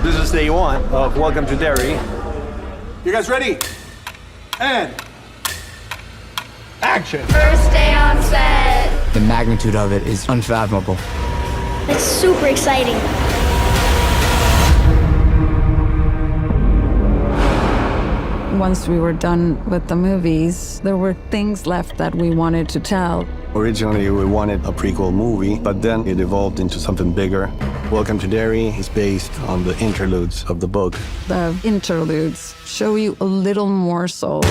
This is day one of Welcome to Derry. You guys ready? And action! First day on set. The magnitude of it is unfathomable. It's super exciting. Once we were done with the movies, there were things left that we wanted to tell. Originally, we wanted a prequel movie, but then it evolved into something bigger. Welcome to Derry is based on the interludes of the book. The interludes show you a little morsel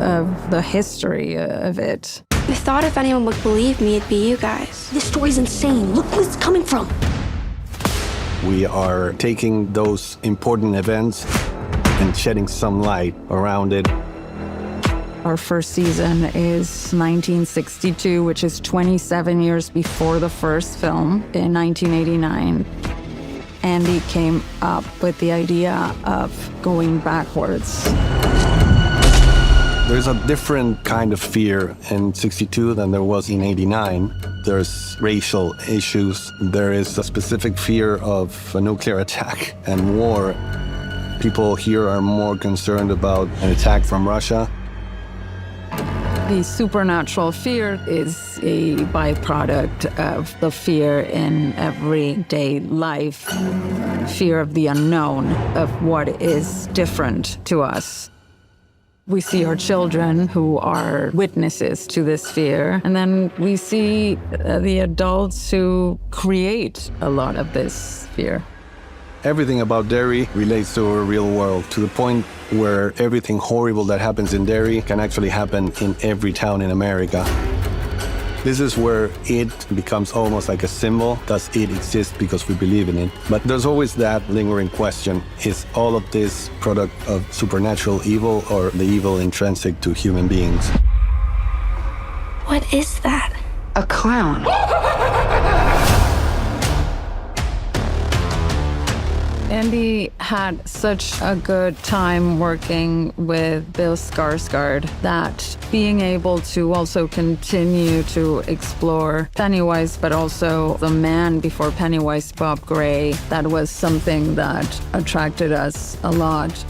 of the history of it. I thought if anyone would believe me, it'd be you guys. This story's insane. Look where it's coming from. We are taking those important events and shedding some light around it. Our first season is 1962, which is 27 years before the first film in 1989. Andy came up with the idea of going backwards. There's a different kind of fear in 62 than there was in 89. There's racial issues. There is a specific fear of a nuclear attack and war. People here are more concerned about an attack from Russia. The supernatural fear is a byproduct of the fear in everyday life. Fear of the unknown, of what is different to us. We see our children who are witnesses to this fear, and then we see the adults who create a lot of this fear. Everything about Derry relates to our real world, to the point where everything horrible that happens in Derry can actually happen in every town in America. This is where it becomes almost like a symbol. Does it exist because we believe in it? But there's always that lingering question. Is all of this product of supernatural evil or the evil intrinsic to human beings? What is that? A clown. Andy had such a good time working with Bill Skarsgård that being able to also continue to explore Pennywise, but also the man before Pennywise, Bob Gray, that was something that attracted us a lot.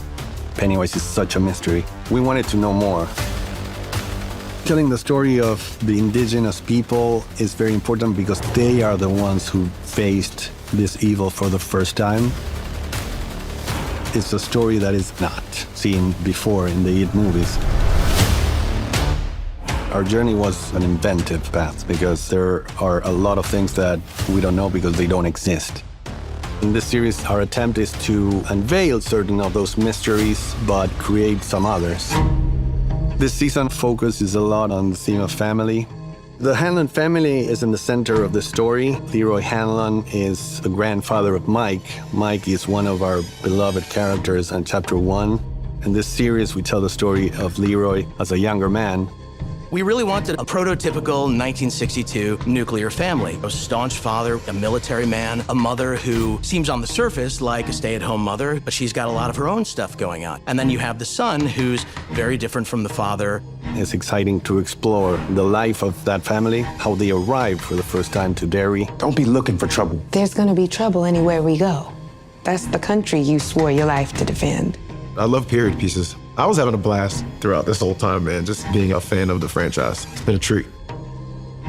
Pennywise is such a mystery. We wanted to know more. Telling the story of the indigenous people is very important because they are the ones who faced this evil for the first time. It's a story that is not seen before in the It movies. Our journey was an inventive path because there are a lot of things that we don't know because they don't exist. In this series, our attempt is to unveil certain of those mysteries, but create some others. This season focuses a lot on the theme of family. The Hanlon family is in the center of the story. Leroy Hanlon is the grandfather of Mike. Mike is one of our beloved characters in Chapter 1. In this series, we tell the story of Leroy as a younger man. We really wanted a prototypical 1962 nuclear family. A staunch father, a military man, a mother who seems on the surface like a stay-at-home mother, but she's got a lot of her own stuff going on. And then you have the son who's very different from the father. It's exciting to explore the life of that family, how they arrived for the first time to Derry. Don't be looking for trouble. There's gonna be trouble anywhere we go. That's the country you swore your life to defend. I love period pieces. I was having a blast throughout this whole time, man, just being a fan of the franchise. It's been a treat.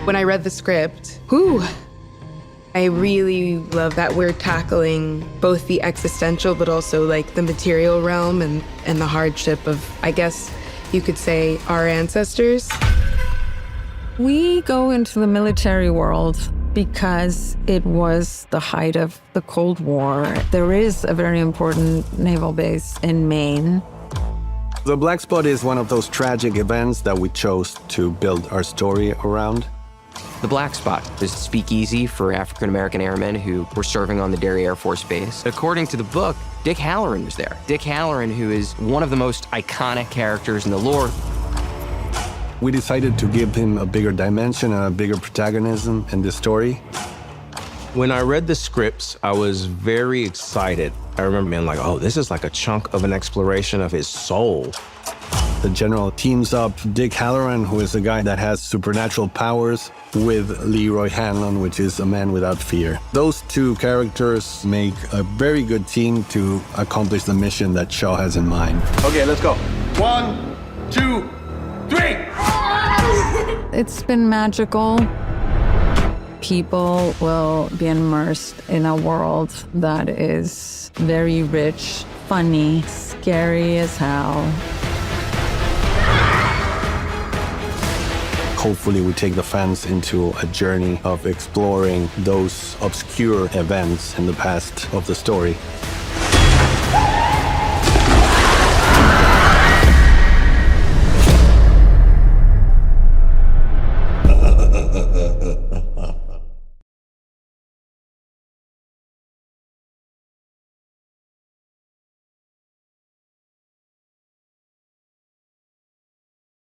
When I read the script, I really love that we're tackling both the existential but also like the material realm and the hardship of, I guess you could say, our ancestors. We go into the military world because it was the height of the Cold War. There is a very important naval base in Maine. The Black Spot is one of those tragic events that we chose to build our story around. The Black Spot is a speakeasy for African-American airmen who were serving on the Derry Air Force Base. According to the book, Dick Halloran was there. Dick Halloran, who is one of the most iconic characters in the lore. We decided to give him a bigger dimension and a bigger protagonism in this story. When I read the scripts, I was very excited. I remember being like, oh, this is like a chunk of an exploration of his soul. The general teams up Dick Halloran, who is a guy that has supernatural powers, with Leroy Hanlon, which is a man without fear. Those two characters make a very good team to accomplish the mission that Shaw has in mind. Okay, let's go. 1, 2, 3! It's been magical. People will be immersed in a world that is very rich, funny, scary as hell. Hopefully we take the fans into a journey of exploring those obscure events in the past of the story.